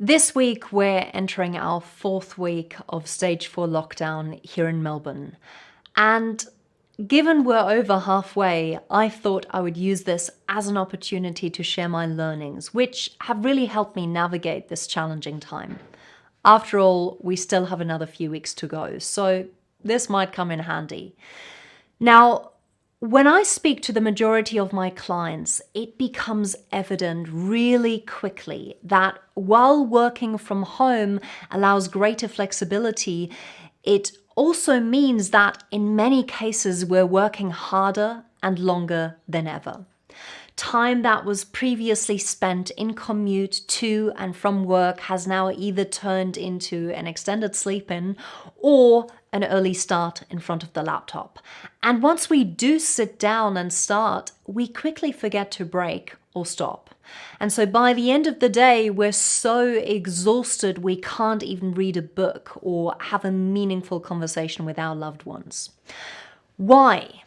This week, we're entering our fourth week of stage 4 lockdown here in Melbourne. And given we're over halfway, I thought I would use this as an opportunity to share my learnings, which have really helped me navigate this challenging time. After all, we still have another few weeks to go, so this might come in handy. Now, when I speak to the majority of my clients, it becomes evident really quickly that while working from home allows greater flexibility, it also means that in many cases we're working harder and longer than ever. Time that was previously spent in commute to and from work has now either turned into an extended sleep-in or an early start in front of the laptop. And once we do sit down and start, we quickly forget to break or stop. And so by the end of the day, we're so exhausted we can't even read a book or have a meaningful conversation with our loved ones. Why?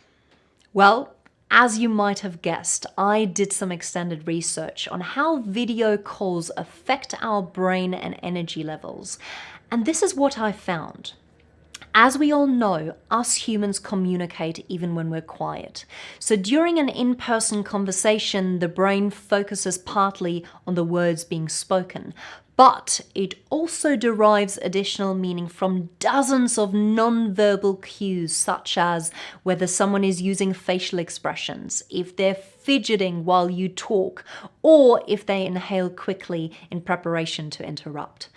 Well, as you might have guessed, I did some extended research on how video calls affect our brain and energy levels. And this is what I found. As we all know, us humans communicate even when we're quiet. So during an in-person conversation, the brain focuses partly on the words being spoken, but it also derives additional meaning from dozens of non-verbal cues, such as whether someone is using facial expressions, if they're fidgeting while you talk, or if they inhale quickly in preparation to interrupt.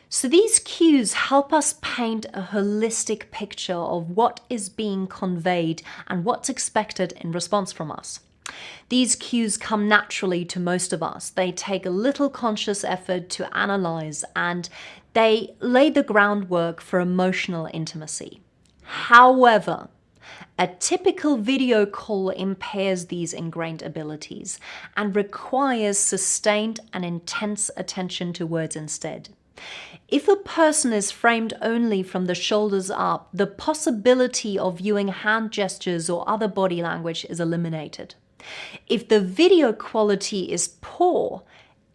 So these cues help us paint a holistic picture of what is being conveyed and what's expected in response from us. These cues come naturally to most of us. They take a little conscious effort to analyze, and they lay the groundwork for emotional intimacy. However, a typical video call impairs these ingrained abilities and requires sustained and intense attention to words instead. If a person is framed only from the shoulders up, the possibility of viewing hand gestures or other body language is eliminated. If the video quality is poor,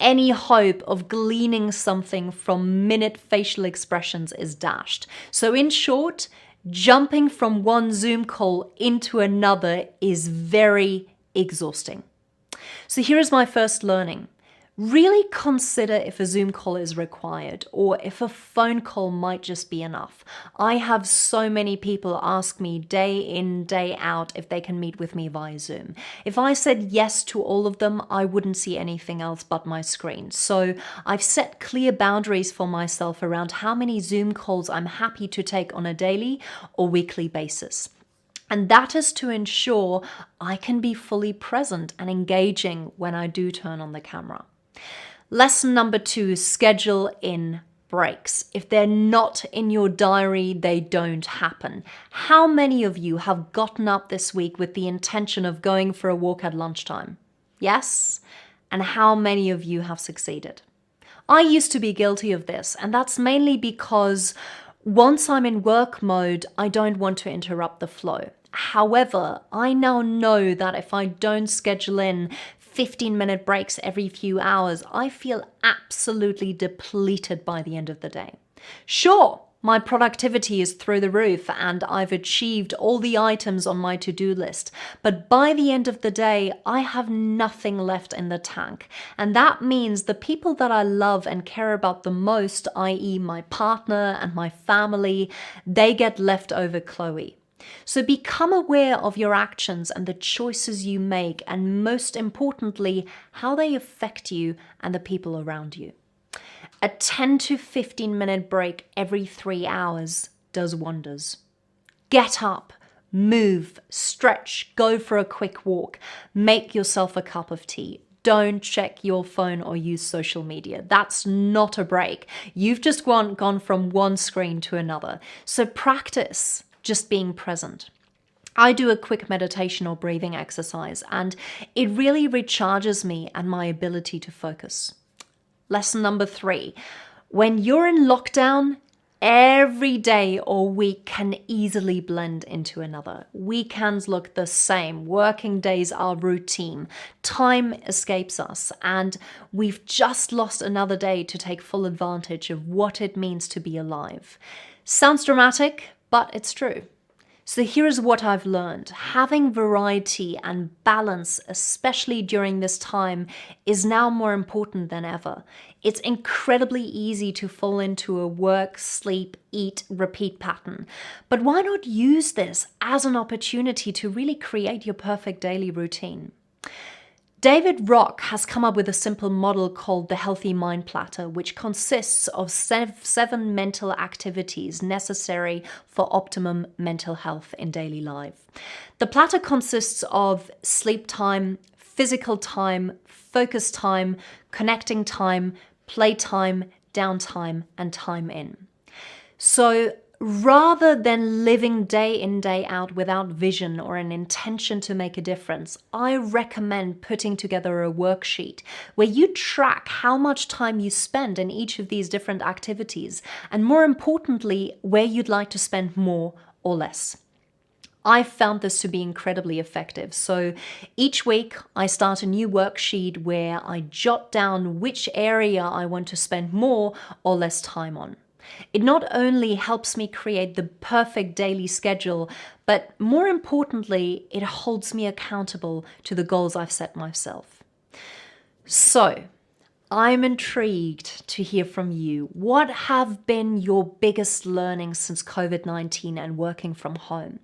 any hope of gleaning something from minute facial expressions is dashed. So in short, jumping from one Zoom call into another is very exhausting. So here is my first learning. Really consider if a Zoom call is required or if a phone call might just be enough. I have so many people ask me day in, day out if they can meet with me via Zoom. If I said yes to all of them, I wouldn't see anything else but my screen. So I've set clear boundaries for myself around how many Zoom calls I'm happy to take on a daily or weekly basis. And that is to ensure I can be fully present and engaging when I do turn on the camera. Lesson number 2, schedule in breaks. If they're not in your diary, they don't happen. How many of you have gotten up this week with the intention of going for a walk at lunchtime? Yes? And how many of you have succeeded? I used to be guilty of this, and that's mainly because once I'm in work mode, I don't want to interrupt the flow. However, I now know that if I don't schedule in 15-minute breaks every few hours, I feel absolutely depleted by the end of the day. Sure, my productivity is through the roof and I've achieved all the items on my to-do list, but by the end of the day, I have nothing left in the tank. And that means the people that I love and care about the most, i.e. my partner and my family, they get left over Chloe. So become aware of your actions and the choices you make, and most importantly, how they affect you and the people around you. A 10 to 15-minute break every 3 hours does wonders. Get up, move, stretch, go for a quick walk, make yourself a cup of tea. Don't check your phone or use social media. That's not a break. You've just gone from one screen to another. So practice just being present. I do a quick meditation or breathing exercise, and it really recharges me and my ability to focus. Lesson number 3, when you're in lockdown, Every day or week can easily blend into another. Weekends look the same. Working days are routine. Time escapes us, and we've just lost another day to take full advantage of what it means to be alive. Sounds dramatic, but it's true. So here's what I've learned. Having variety and balance, especially during this time, is now more important than ever. It's incredibly easy to fall into a work, sleep, eat, repeat pattern. But why not use this as an opportunity to really create your perfect daily routine? David Rock has come up with a simple model called the Healthy Mind Platter, which consists of seven mental activities necessary for optimum mental health in daily life. The platter consists of sleep time, physical time, focus time, connecting time, playtime, downtime, and time in. So rather than living day in, day out without vision or an intention to make a difference, I recommend putting together a worksheet where you track how much time you spend in each of these different activities, and more importantly, where you'd like to spend more or less. I've found this to be incredibly effective. So each week I start a new worksheet where I jot down which area I want to spend more or less time on. It not only helps me create the perfect daily schedule, but more importantly, it holds me accountable to the goals I've set myself. So, I'm intrigued to hear from you. What have been your biggest learnings since COVID-19 and working from home?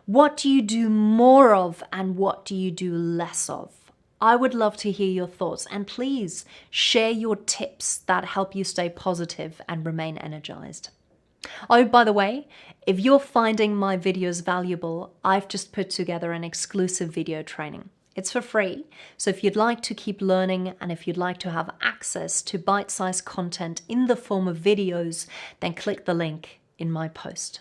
What do you do more of and what do you do less of? I would love to hear your thoughts, and please share your tips that help you stay positive and remain energized. Oh, by the way, if you're finding my videos valuable, I've just put together an exclusive video training. It's for free, so if you'd like to keep learning and if you'd like to have access to bite-sized content in the form of videos, then click the link in my post.